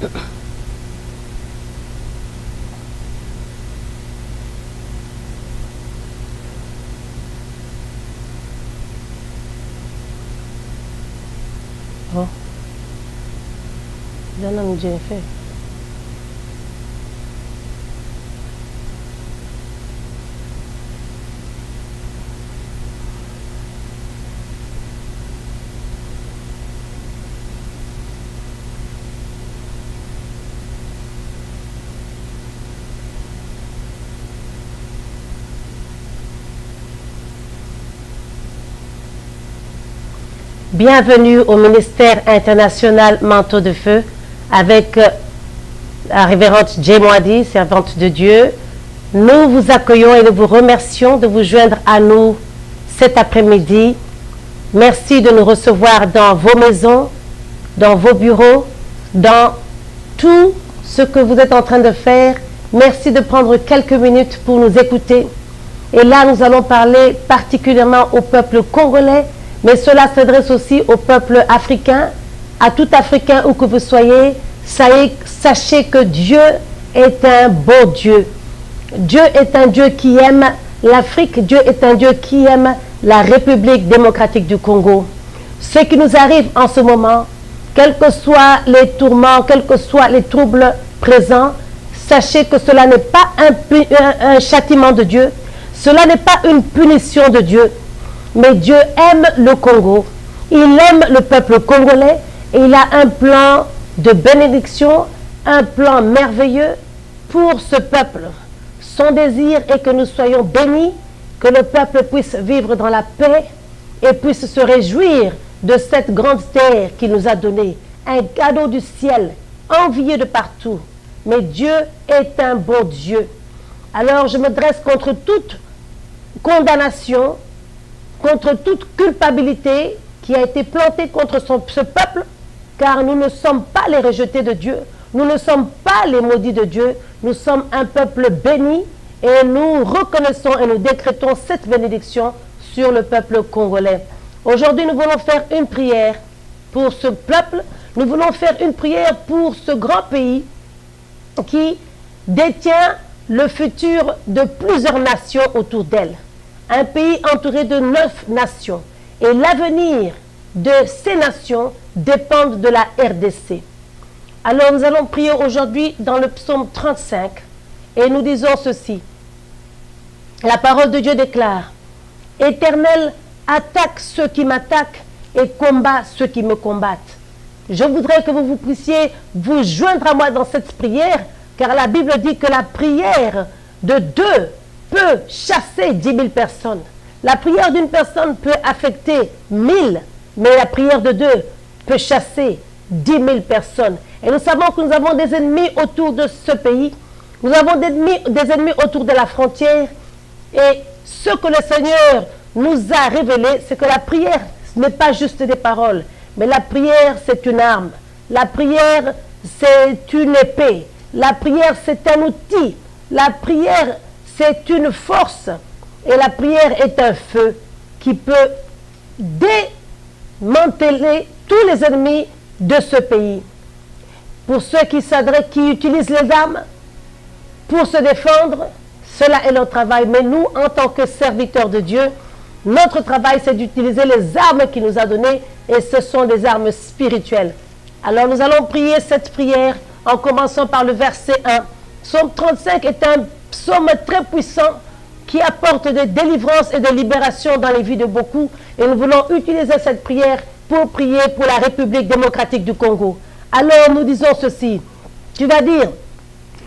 Oh. Jana mjini fait. Bienvenue au ministère international Manteau de Feu avec la révérende Jay Moadi, servante de Dieu. Nous vous accueillons et nous vous remercions de vous joindre à nous cet après-midi. Merci de nous recevoir dans vos maisons, dans vos bureaux, dans tout ce que vous êtes en train de faire. Merci de prendre quelques minutes pour nous écouter. Et là, nous allons parler particulièrement au peuple congolais, mais cela s'adresse aussi au peuple africain, à tout Africain où que vous soyez. Sachez que Dieu est un beau Dieu. Dieu est un Dieu qui aime l'Afrique. Dieu est un Dieu qui aime la République démocratique du Congo. Ce qui nous arrive en ce moment, quels que soient les tourments, quels que soient les troubles présents, sachez que cela n'est pas un châtiment de Dieu. Cela n'est pas une punition de Dieu. Mais Dieu aime le Congo, il aime le peuple congolais et il a un plan de bénédiction, un plan merveilleux pour ce peuple. Son désir est que nous soyons bénis, que le peuple puisse vivre dans la paix et puisse se réjouir de cette grande terre qu'il nous a donnée, un cadeau du ciel, envié de partout. Mais Dieu est un bon Dieu. Alors je me dresse contre toute condamnation, contre toute culpabilité qui a été plantée contre ce peuple, car nous ne sommes pas les rejetés de Dieu, nous ne sommes pas les maudits de Dieu, nous sommes un peuple béni et nous reconnaissons et nous décrétons cette bénédiction sur le peuple congolais. Aujourd'hui, nous voulons faire une prière pour ce peuple, nous voulons faire une prière pour ce grand pays qui détient le futur de plusieurs nations autour d'elle. Un pays entouré de 9 nations. Et l'avenir de ces nations dépend de la RDC. Alors nous allons prier aujourd'hui dans le psaume 35 et nous disons ceci. La parole de Dieu déclare: Éternel, attaque ceux qui m'attaquent et combat ceux qui me combattent. Je voudrais que vous puissiez vous joindre à moi dans cette prière, car la Bible dit que la prière de deux peut chasser 10 000 personnes. La prière d'une personne peut affecter 1000, mais la prière de deux peut chasser 10 000 personnes. Et nous savons que nous avons des ennemis autour de ce pays. Nous avons des ennemis autour de la frontière. Et ce que le Seigneur nous a révélé, c'est que la prière, ce n'est pas juste des paroles, mais la prière, c'est une arme. La prière, c'est une épée. La prière, c'est un outil. La prière, c'est une force et la prière est un feu qui peut démanteler tous les ennemis de ce pays. Pour ceux qui utilisent les armes pour se défendre, cela est leur travail. Mais nous, en tant que serviteurs de Dieu, notre travail, c'est d'utiliser les armes qu'il nous a données et ce sont des armes spirituelles. Alors nous allons prier cette prière en commençant par le verset 1. Psaume 35 est un psaume très puissant qui apporte de délivrance et de libération dans les vies de beaucoup. Et nous voulons utiliser cette prière pour prier pour la République démocratique du Congo. Alors nous disons ceci. Tu vas dire: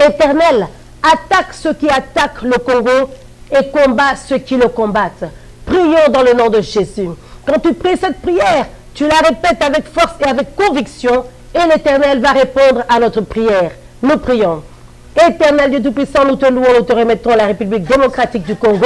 Éternel, attaque ceux qui attaquent le Congo et combat ceux qui le combattent. Prions dans le nom de Jésus. Quand tu pries cette prière, tu la répètes avec force et avec conviction et l'Éternel va répondre à notre prière. Nous prions. Éternel Dieu Tout-Puissant, nous te louons, nous te remettons la République démocratique du Congo.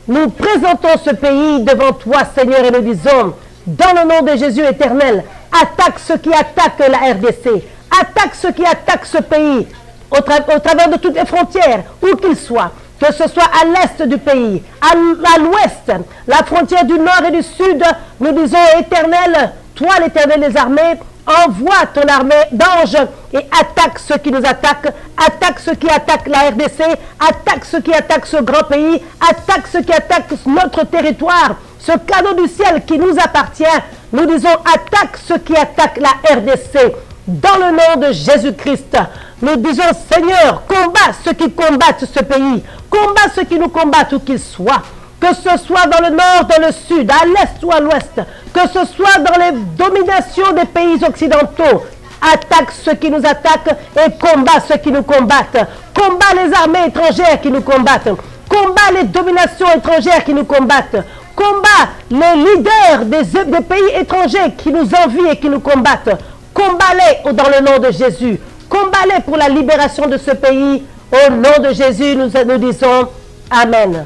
Nous présentons ce pays devant toi, Seigneur, et nous disons, dans le nom de Jésus éternel, attaque ceux qui attaquent la RDC, attaque ceux qui attaquent ce pays, au travers de toutes les frontières, où qu'ils soient, que ce soit à l'est du pays, à l'ouest, la frontière du nord et du sud, nous disons, éternel, toi l'éternel des armées, Envoie ton armée d'anges et attaque ceux qui nous attaquent, attaque ceux qui attaquent la RDC, attaque ceux qui attaquent ce grand pays, attaque ceux qui attaquent notre territoire, ce cadeau du ciel qui nous appartient. Nous disons attaque ceux qui attaquent la RDC. Dans le nom de Jésus-Christ, nous disons Seigneur, combat ceux qui combattent ce pays, combat ceux qui nous combattent où qu'ils soient. Que ce soit dans le nord, dans le sud, à l'est ou à l'ouest, que ce soit dans les dominations des pays occidentaux, attaque ceux qui nous attaquent et combat ceux qui nous combattent. Combat les armées étrangères qui nous combattent. Combat les dominations étrangères qui nous combattent. Combat les leaders des pays étrangers qui nous envient et qui nous combattent. Combat-les dans le nom de Jésus. Combat-les pour la libération de ce pays. Au nom de Jésus, nous disons Amen.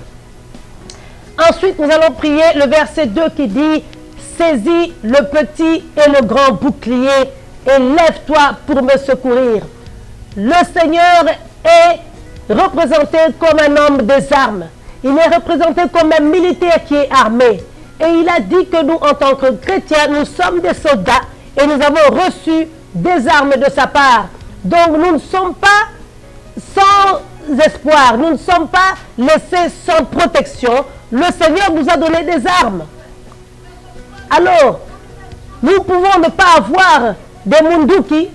Ensuite, nous allons prier le verset 2 qui dit « Saisis le petit et le grand bouclier et lève-toi pour me secourir. » Le Seigneur est représenté comme un homme des armes. Il est représenté comme un militaire qui est armé. Et il a dit que nous, en tant que chrétiens, nous sommes des soldats et nous avons reçu des armes de sa part. Donc, nous ne sommes pas sans espoir, nous ne sommes pas laissés sans protection. Le Seigneur nous a donné des armes. Alors, nous pouvons ne pas avoir des munduki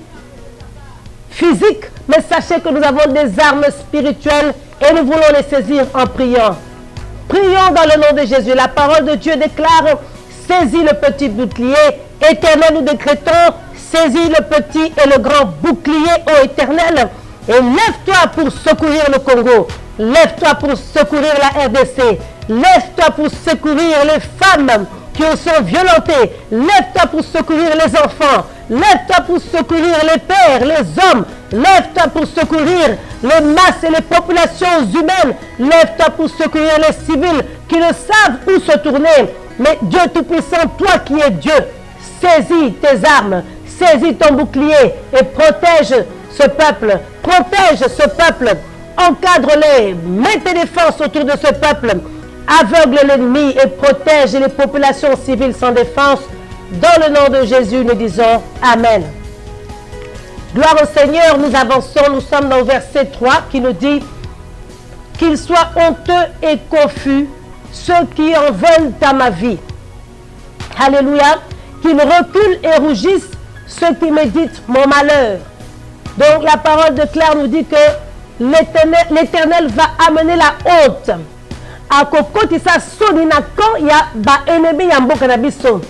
physiques, mais sachez que nous avons des armes spirituelles et nous voulons les saisir en priant. Prions dans le nom de Jésus. La parole de Dieu déclare, saisis le petit bouclier. Éternel, nous décrétons, saisis le petit et le grand bouclier, ô Éternel, et lève-toi pour secourir le Congo. Lève-toi pour secourir la RDC. Lève-toi pour secourir les femmes qui sont violentées. Lève-toi pour secourir les enfants. Lève-toi pour secourir les pères, les hommes. Lève-toi pour secourir les masses et les populations humaines. Lève-toi pour secourir les civils qui ne savent où se tourner. Mais Dieu Tout-Puissant, toi qui es Dieu, saisis tes armes, saisis ton bouclier et protège ce peuple. Protège ce peuple. Encadre-les. Mets tes défenses autour de ce peuple. Aveugle l'ennemi et protège les populations civiles sans défense. Dans le nom de Jésus, nous disons Amen. Gloire au Seigneur, nous avançons, nous sommes dans le verset 3 qui nous dit « Qu'ils soient honteux et confus, ceux qui en veulent à ma vie. » Alléluia. « Qu'ils reculent et rougissent, ceux qui méditent mon malheur. » Donc la parole de Claire nous dit que l'Éternel va amener la honte. Akokotisa soni na kan ya ba ennemi ya mboka na biso.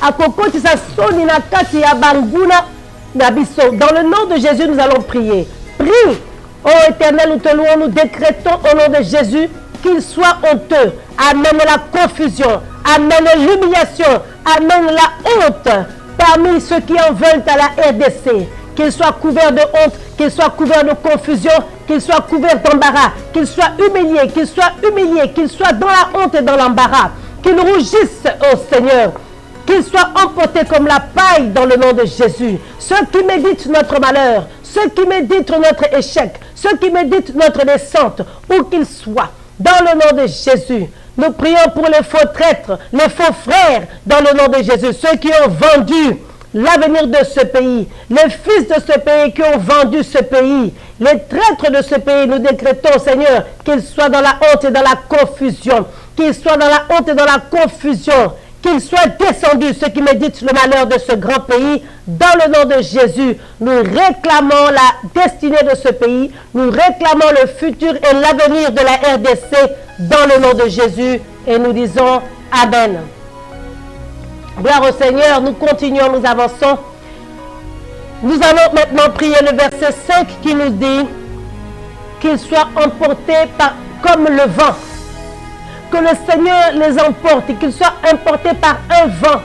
Akokotisa soni na kati ya banguna na biso. Dans le nom de Jésus, nous allons prier. Prie, ô Éternel, nous te louons, nous décrétons au nom de Jésus qu'il soit honteux. Amène la confusion, amène l'humiliation, amène la honte parmi ceux qui en veulent à la RDC. Qu'ils soient couverts de honte, qu'ils soient couverts de confusion, qu'ils soient couverts d'embarras, qu'ils soient humiliés, qu'ils soient dans la honte et dans l'embarras, qu'ils rougissent au Seigneur, qu'ils soient emportés comme la paille dans le nom de Jésus. Ceux qui méditent notre malheur, ceux qui méditent notre échec, ceux qui méditent notre descente, où qu'ils soient, dans le nom de Jésus. Nous prions pour les faux traîtres, les faux frères, dans le nom de Jésus, ceux qui ont vendu l'avenir de ce pays, les fils de ce pays qui ont vendu ce pays, les traîtres de ce pays, nous décrétons, Seigneur, qu'ils soient dans la honte et dans la confusion, qu'ils soient dans la honte et dans la confusion, qu'ils soient descendus, ceux qui méditent le malheur de ce grand pays. Dans le nom de Jésus, nous réclamons la destinée de ce pays, nous réclamons le futur et l'avenir de la RDC dans le nom de Jésus et nous disons Amen. Gloire au Seigneur, nous continuons, nous avançons. Nous allons maintenant prier le verset 5 qui nous dit qu'ils soient emportés comme le vent. Que le Seigneur les emporte et qu'ils soient emportés par un vent.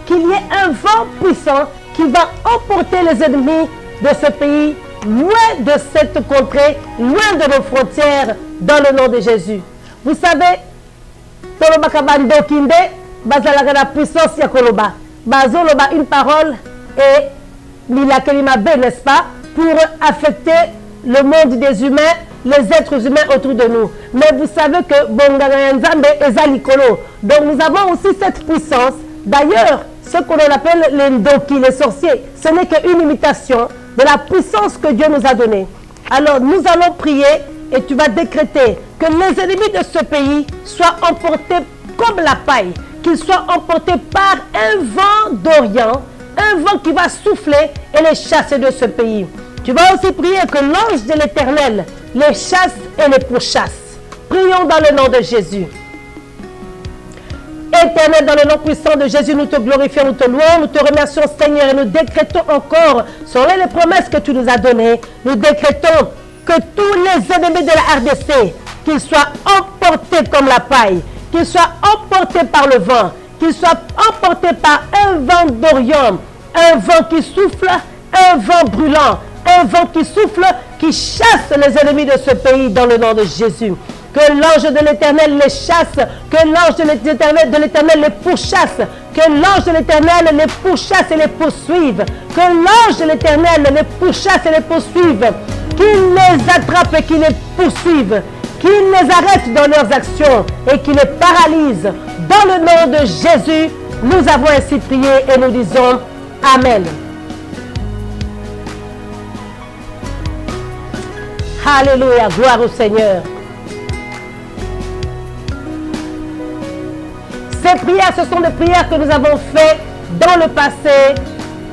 Qu'il y ait un vent puissant qui va emporter les ennemis de ce pays, loin de cette contrée, loin de nos frontières, dans le nom de Jésus. Vous savez, bazalaka la puissance ya koloba bazoloba une parole et milakeli be, n'est-ce pas, pour affecter le monde des humains, les êtres humains autour de nous. Mais vous savez que bonganga nzambe eza likolo. Donc nous avons aussi cette puissance. D'ailleurs, ce qu'on appelle les ndoki, les sorciers. Ce n'est qu'une imitation de la puissance que Dieu nous a donnée. Alors nous allons prier et tu vas décréter que les ennemis de ce pays soient emportés comme la paille, qu'ils soient emportés par un vent d'Orient, un vent qui va souffler et les chasser de ce pays. Tu vas aussi prier que l'ange de l'Éternel les chasse et les pourchasse. Prions dans le nom de Jésus. Éternel, dans le nom puissant de Jésus, nous te glorifions, nous te louons, nous te remercions Seigneur et nous décrétons encore, selon les promesses que tu nous as données, nous décrétons que tous les ennemis de la RDC, qu'ils soient emportés comme la paille, qu'ils soient emportés par le vent, qu'ils soient emportés par un vent d'Orient, un vent qui souffle, un vent brûlant, un vent qui souffle, qui chasse les ennemis de ce pays dans le nom de Jésus. Que l'ange de l'Éternel les chasse, que l'ange de l'Éternel les pourchasse, que l'ange de l'Éternel les pourchasse et les poursuive, que l'ange de l'Éternel les pourchasse et les poursuive, qu'il les attrape et qu'il les poursuive, qu'il les arrête dans leurs actions et qu'il les paralyse. Dans le nom de Jésus, nous avons ainsi prié et nous disons Amen. Alléluia, gloire au Seigneur. Ces prières, ce sont des prières que nous avons faites dans le passé,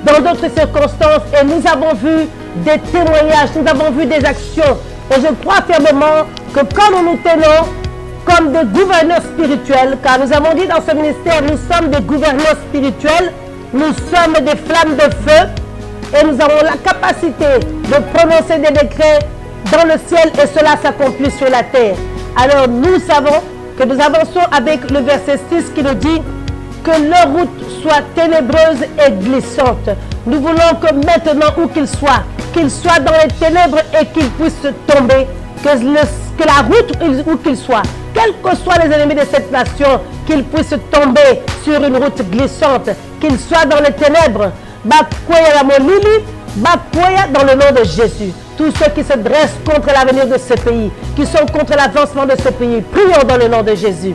dans d'autres circonstances, et nous avons vu des témoignages, nous avons vu des actions. Et je crois fermement que quand nous nous tenons comme des gouverneurs spirituels, car nous avons dit dans ce ministère, nous sommes des gouverneurs spirituels, nous sommes des flammes de feu, et nous avons la capacité de prononcer des décrets dans le ciel, et cela s'accomplit sur la terre. Alors nous savons que nous avançons avec le verset 6 qui nous dit que leur route soit ténébreuse et glissante. Nous voulons que maintenant, où qu'ils soient dans les ténèbres et qu'ils puissent tomber, que la route où qu'ils soient, quels que soient les ennemis de cette nation, qu'ils puissent tomber sur une route glissante, qu'ils soient dans les ténèbres. Bakoya la molili, bakoya dans le nom de Jésus. Tous ceux qui se dressent contre l'avenir de ce pays, qui sont contre l'avancement de ce pays, prions dans le nom de Jésus.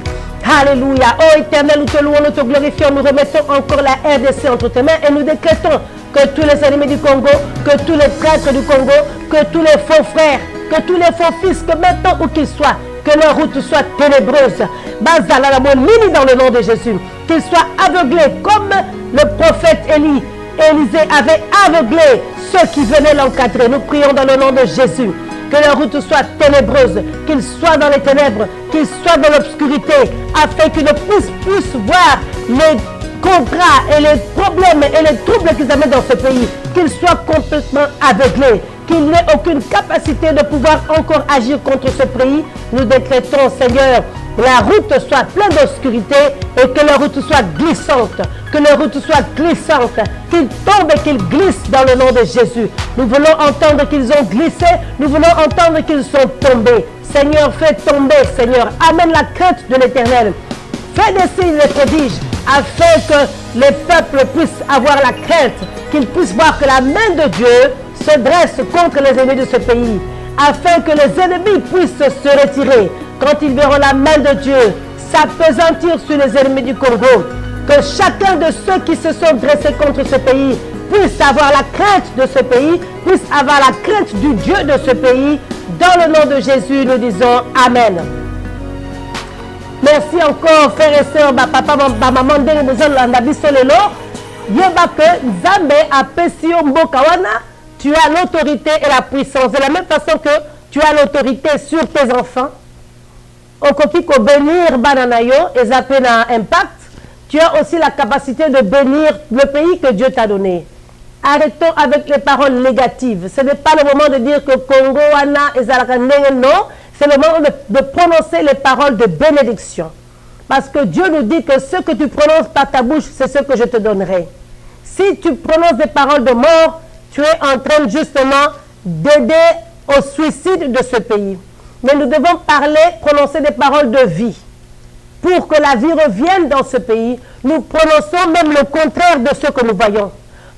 Alléluia. Oh Éternel, nous te louons, nous te glorifions, nous remettons encore la RDC entre tes mains et nous décrétons que tous les ennemis du Congo, que tous les traîtres du Congo, que tous les faux frères, que tous les faux fils, que maintenant où qu'ils soient, que leur route soit ténébreuse. Bazala la mini dans le nom de Jésus. Qu'ils soient aveuglés comme le prophète Élisée avait aveuglé ceux qui venaient l'encadrer. Nous prions dans le nom de Jésus. Que leur route soit ténébreuse, qu'ils soient dans les ténèbres, qu'ils soient dans l'obscurité, afin qu'ils ne puissent plus voir les contrats et les problèmes et les troubles qu'ils amènent dans ce pays, qu'ils soient complètement aveuglés, qu'ils n'aient aucune capacité de pouvoir encore agir contre ce pays. Nous décrétons, Seigneur, la route soit pleine d'obscurité et que la route soit glissante, que la route soit glissante, qu'ils tombent et qu'ils glissent dans le nom de Jésus. Nous voulons entendre qu'ils ont glissé, nous voulons entendre qu'ils sont tombés. Seigneur, fais tomber, Seigneur, amène la crainte de l'Éternel. Fais des signes et des prodiges afin que les peuples puissent avoir la crainte, qu'ils puissent voir que la main de Dieu se dresse contre les ennemis de ce pays, afin que les ennemis puissent se retirer quand ils verront la main de Dieu s'appesantir sur les ennemis du Congo. Que chacun de ceux qui se sont dressés contre ce pays puisse avoir la crainte de ce pays, puisse avoir la crainte du Dieu de ce pays. Dans le nom de Jésus, nous disons Amen. Merci encore, frères et sœurs, papa, maman, tu as l'autorité et la puissance. De la même façon que tu as l'autorité sur tes enfants, au copie que bénir bananayo et zapper un impact, tu as aussi la capacité de bénir le pays que Dieu t'a donné. Arrêtons avec les paroles négatives. Ce n'est pas le moment de dire que Congo, Anna et Zalakandeng, non. C'est le moment de prononcer les paroles de bénédiction. Parce que Dieu nous dit que ce que tu prononces par ta bouche, c'est ce que je te donnerai. Si tu prononces des paroles de mort, tu es en train justement d'aider au suicide de ce pays. Mais nous devons prononcer des paroles de vie. Pour que la vie revienne dans ce pays, nous prononçons même le contraire de ce que nous voyons.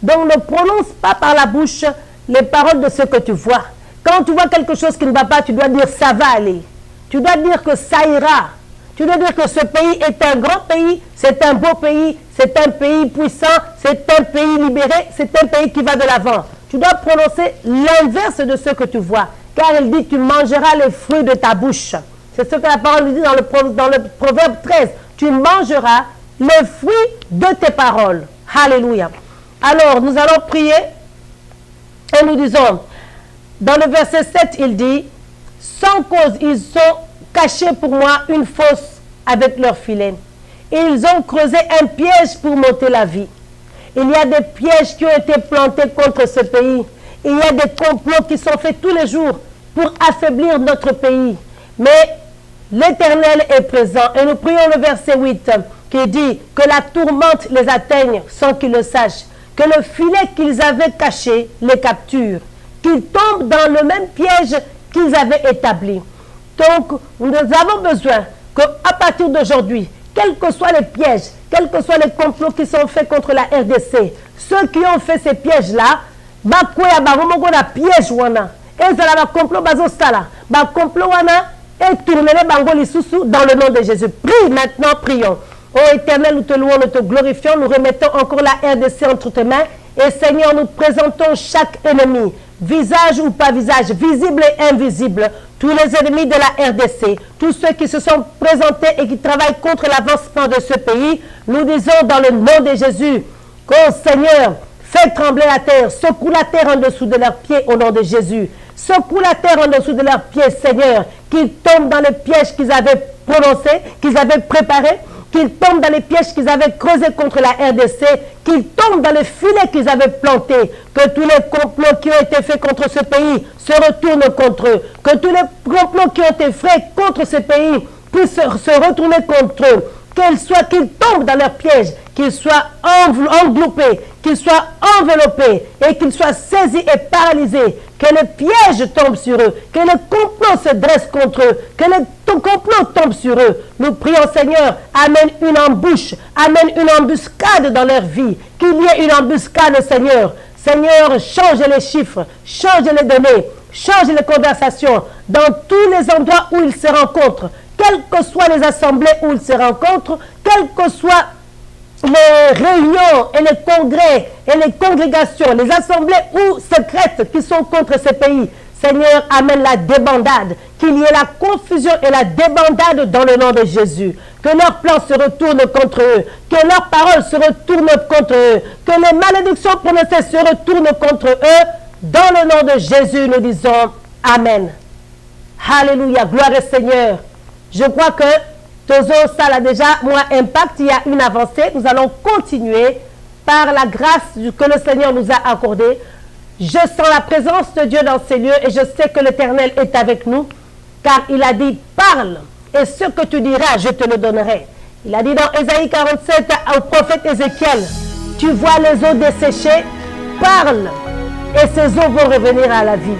Donc ne prononce pas par la bouche les paroles de ce que tu vois. Quand tu vois quelque chose qui ne va pas, tu dois dire ça va aller. Tu dois dire que ça ira. Tu dois dire que ce pays est un grand pays, c'est un beau pays, c'est un pays puissant, c'est un pays libéré, c'est un pays qui va de l'avant. Tu dois prononcer l'inverse de ce que tu vois. Car il dit, tu mangeras les fruits de ta bouche. C'est ce que la parole nous dit dans le Proverbe 13. Tu mangeras les fruits de tes paroles. Alléluia. Alors, nous allons prier et nous disons, dans le verset 7, il dit, sans cause, ils ont caché pour moi une fosse avec leur filet. Et ils ont creusé un piège pour m'ôter la vie. Il y a des pièges qui ont été plantés contre ce pays. Il y a des complots qui sont faits tous les jours pour affaiblir notre pays. Mais l'Éternel est présent. Et nous prions le verset 8 qui dit que la tourmente les atteigne sans qu'ils le sachent. Que le filet qu'ils avaient caché les capture. Qu'ils tombent dans le même piège qu'ils avaient établi. Donc, nous avons besoin qu'à partir d'aujourd'hui, quels que soient les pièges, quels que soient les complots qui sont faits contre la RDC, ceux qui ont fait ces pièges-là, piège wana, et ça la complot bazosala, complot wana, et tourner les sous dans le nom de Jésus. Prie maintenant, prions. Ô Éternel, nous te louons, nous te glorifions, nous remettons encore la RDC entre tes mains, et Seigneur, nous présentons chaque ennemi, visage ou pas visage, visible et invisible, tous les ennemis de la RDC, tous ceux qui se sont présentés et qui travaillent contre l'avancement de ce pays, nous disons dans le nom de Jésus, qu'au Seigneur, fais trembler la terre, secoue la terre en dessous de leurs pieds au nom de Jésus. Secoue la terre en dessous de leurs pieds, Seigneur, qu'ils tombent dans les pièges qu'ils avaient prononcés, qu'ils avaient préparés, qu'ils tombent dans les pièges qu'ils avaient creusés contre la RDC, qu'ils tombent dans les filets qu'ils avaient plantés, que tous les complots qui ont été faits contre ce pays se retournent contre eux, que tous les complots qui ont été faits contre ce pays puissent se retourner contre eux, qu'ils tombent dans leurs pièges, qu'ils soient enveloppés, qu'ils soient enveloppés et qu'ils soient saisis et paralysés, que les pièges tombent sur eux, que les complots se dressent contre eux, que les complots tombent sur eux. Nous prions, Seigneur, amène une embûche, amène une embuscade dans leur vie, qu'il y ait une embuscade, Seigneur. Seigneur, change les chiffres, change les données, change les conversations dans tous les endroits où ils se rencontrent, quelles que soient les assemblées où ils se rencontrent, quelles que soient les réunions et les congrès et les congrégations, les assemblées ou secrètes qui sont contre ce pays. Seigneur, amène la débandade, qu'il y ait la confusion et la débandade dans le nom de Jésus. Que leurs plans se retournent contre eux, que leurs paroles se retournent contre eux, que les malédictions prononcées se retournent contre eux. Dans le nom de Jésus, nous disons Amen. Alléluia, gloire au Seigneur. Je crois que Tozo, ça a déjà moins impact, il y a une avancée. Nous allons continuer par la grâce que le Seigneur nous a accordée. Je sens la présence de Dieu dans ces lieux et je sais que l'Éternel est avec nous, car il a dit, parle, et ce que tu diras, je te le donnerai. Il a dit dans Ésaïe 47 au prophète Ézéchiel, tu vois les eaux desséchées, parle, et ces eaux vont revenir à la vie.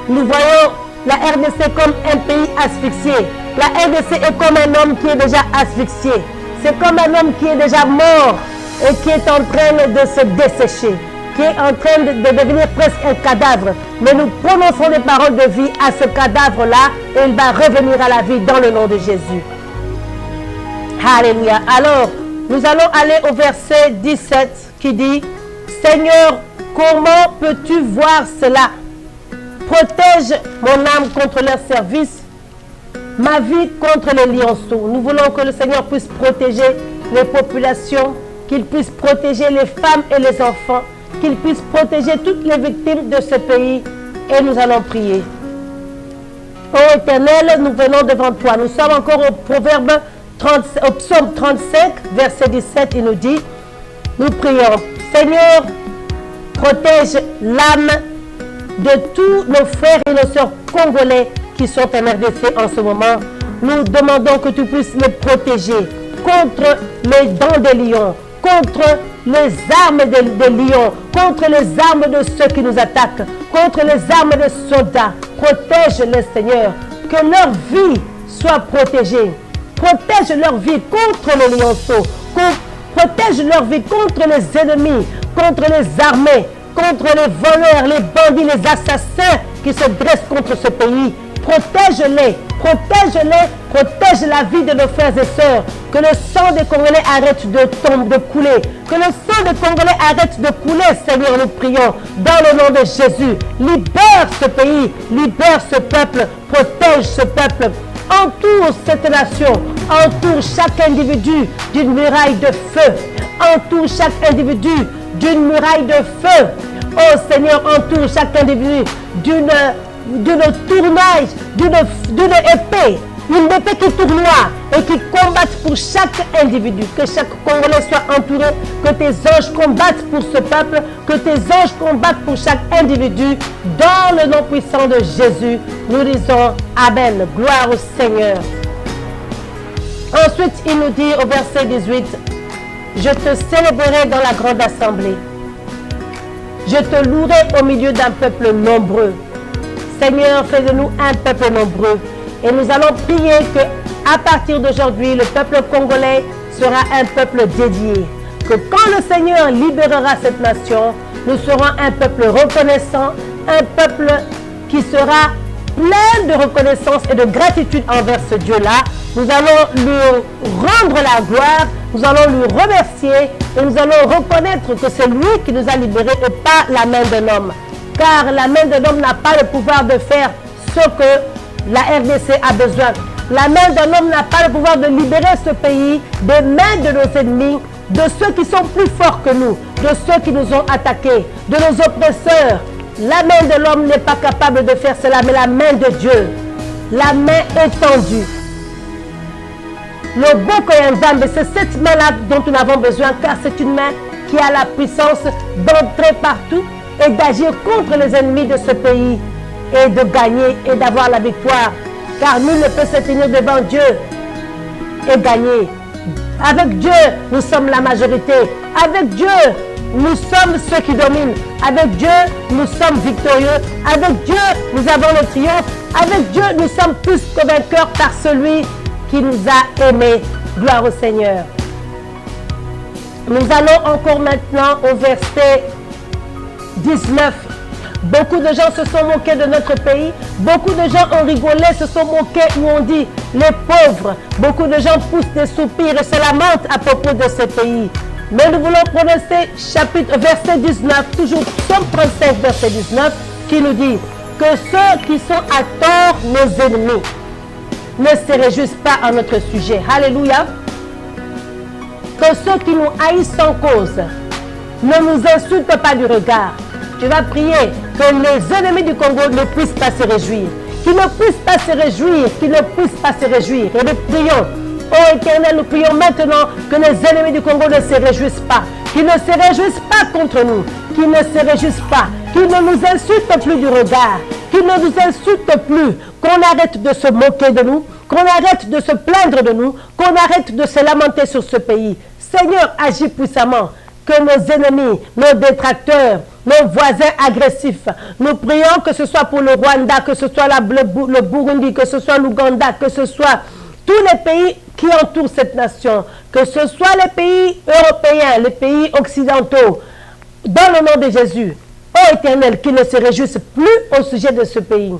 Nous voyons la RDC comme un pays asphyxié. La RDC est comme un homme qui est déjà asphyxié. C'est comme un homme qui est déjà mort et qui est en train de se dessécher, qui est en train de devenir presque un cadavre. Mais nous prononçons des paroles de vie à ce cadavre-là et il va revenir à la vie dans le nom de Jésus. Alléluia. Alors, nous allons aller au verset 17 qui dit, Seigneur, comment peux-tu voir cela? Protège mon âme contre leur service, ma vie contre les lionceaux. Nous voulons que le Seigneur puisse protéger les populations, qu'il puisse protéger les femmes et les enfants, qu'il puisse protéger toutes les victimes de ce pays. Et nous allons prier. Ô Éternel, nous venons devant toi. Nous sommes encore au psaume 35, verset 17. Il nous dit, nous prions, Seigneur, protège l'âme de tous nos frères et nos sœurs congolais qui sont en RDC en ce moment. Nous demandons que tu puisses les protéger contre les dents des lions, contre les armes des lions, contre les armes de ceux qui nous attaquent, contre les armes des soldats. Protège-les, Seigneur, que leur vie soit protégée. Protège leur vie contre les lionceaux, protège leur vie contre les ennemis, contre les armées, contre les voleurs, les bandits, les assassins qui se dressent contre ce pays. Protège-les, protège-les, protège la vie de nos frères et sœurs. Que le sang des Congolais arrête de couler. Que le sang des Congolais arrête de couler, Seigneur, nous prions. Dans le nom de Jésus, libère ce pays, libère ce peuple, protège ce peuple. Entoure cette nation, entoure chaque individu d'une muraille de feu. Entoure chaque individu d'une muraille de feu. Oh Seigneur, entoure chaque individu d'une tournage, d'une épée. Une épée qui tournoie et qui combatte pour chaque individu. Que chaque Congolais soit entouré, que tes anges combattent pour ce peuple, que tes anges combattent pour chaque individu. Dans le nom puissant de Jésus, nous disons Amen. Gloire au Seigneur. Ensuite, il nous dit au verset 18, je te célébrerai dans la grande assemblée. Je te louerai au milieu d'un peuple nombreux. Seigneur, fais de nous un peuple nombreux. Et nous allons prier qu'à partir d'aujourd'hui, le peuple congolais sera un peuple dédié. Que quand le Seigneur libérera cette nation, nous serons un peuple reconnaissant, un peuple qui sera plein de reconnaissance et de gratitude envers ce Dieu-là. Nous allons lui rendre la gloire, nous allons lui remercier et nous allons reconnaître que c'est lui qui nous a libérés et pas la main d'un homme. Car la main d'un homme n'a pas le pouvoir de faire ce que la RDC a besoin. La main d'un homme n'a pas le pouvoir de libérer ce pays des mains de nos ennemis, de ceux qui sont plus forts que nous, de ceux qui nous ont attaqués, de nos oppresseurs. La main de l'homme n'est pas capable de faire cela, mais la main de Dieu, la main étendue. Le Boko Nzambe, c'est cette main-là dont nous avons besoin, car c'est une main qui a la puissance d'entrer partout et d'agir contre les ennemis de ce pays et de gagner et d'avoir la victoire. Car nul ne peut se tenir devant Dieu et gagner. Avec Dieu, nous sommes la majorité. Avec Dieu, nous sommes ceux qui dominent. Avec Dieu, nous sommes victorieux. Avec Dieu, nous avons le triomphe. Avec Dieu, nous sommes plus que vainqueurs par celui qui nous a aimés. Gloire au Seigneur. Nous allons encore maintenant au verset 19. Beaucoup de gens se sont moqués de notre pays. Beaucoup de gens ont rigolé, se sont moqués ou ont dit les pauvres. Beaucoup de gens poussent des soupirs et se lamentent à propos de ce pays. Mais nous voulons prononcer verset 19, toujours Psaume 35, verset 19, qui nous dit que ceux qui sont à tort nos ennemis ne se réjouissent pas à notre sujet. Alléluia. Que ceux qui nous haïssent sans cause ne nous insultent pas du regard. Tu vas prier que les ennemis du Congo ne puissent pas se réjouir. Qu'ils ne puissent pas se réjouir, qu'ils ne puissent pas se réjouir. Et nous prions, ô Éternel, nous prions maintenant que les ennemis du Congo ne se réjouissent pas. Qu'ils ne se réjouissent pas contre nous. Qu'ils ne se réjouissent pas. Qu'ils ne nous insultent plus du regard. Qu'ils ne nous insultent plus. Qu'on arrête de se moquer de nous. Qu'on arrête de se plaindre de nous. Qu'on arrête de se lamenter sur ce pays. Seigneur, agis puissamment. Que nos ennemis, nos détracteurs, nos voisins agressifs, nous prions que ce soit pour le Rwanda, que ce soit le Burundi, que ce soit l'Ouganda, que ce soit tous les pays qui entourent cette nation, que ce soit les pays européens, les pays occidentaux, dans le nom de Jésus, ô Éternel, qu'ils ne se réjouissent plus au sujet de ce pays.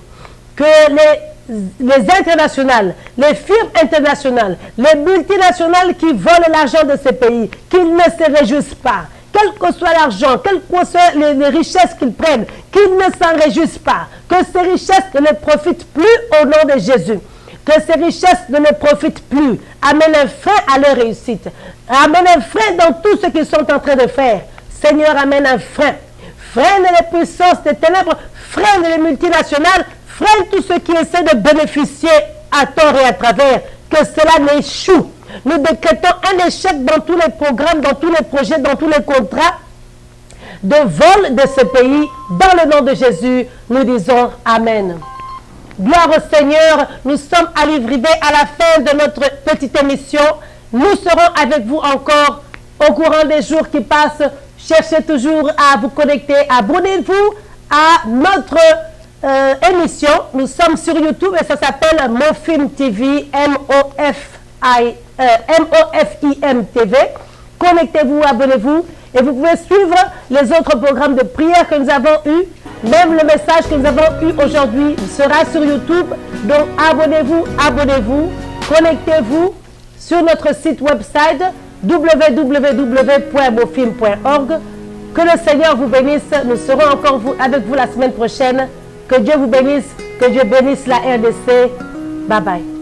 Que les internationales, les firmes internationales, les multinationales qui volent l'argent de ces pays, qu'ils ne se réjouissent pas. Quel que soit l'argent, quelles que soient les richesses qu'ils prennent, qu'ils ne s'en réjouissent pas. Que ces richesses ne profitent plus au nom de Jésus. Que ces richesses ne profitent plus. Amène un frein à leur réussite. Amène un frein dans tout ce qu'ils sont en train de faire. Seigneur, amène un frein. Freine les puissances des ténèbres, freine les multinationales, freine tous ceux qui essaient de bénéficier à tort et à travers, que cela n'échoue. Nous décrétons un échec dans tous les programmes, dans tous les projets, dans tous les contrats de vol de ce pays. Dans le nom de Jésus, nous disons Amen. Gloire au Seigneur, nous sommes arrivés à la fin de notre petite émission. Nous serons avec vous encore au courant des jours qui passent. Cherchez toujours à vous connecter, abonnez-vous à notre émission. Nous sommes sur YouTube et ça s'appelle Mofim TV, M-O-F-I-M TV. Connectez-vous, abonnez-vous et vous pouvez suivre les autres programmes de prière que nous avons eus Même le message que nous avons eu aujourd'hui sera sur YouTube. Donc abonnez-vous, connectez-vous sur notre site website www.mofilm.org. Que le Seigneur vous bénisse. Nous serons encore avec vous la semaine prochaine. Que Dieu vous bénisse. Que Dieu bénisse la RDC. Bye bye.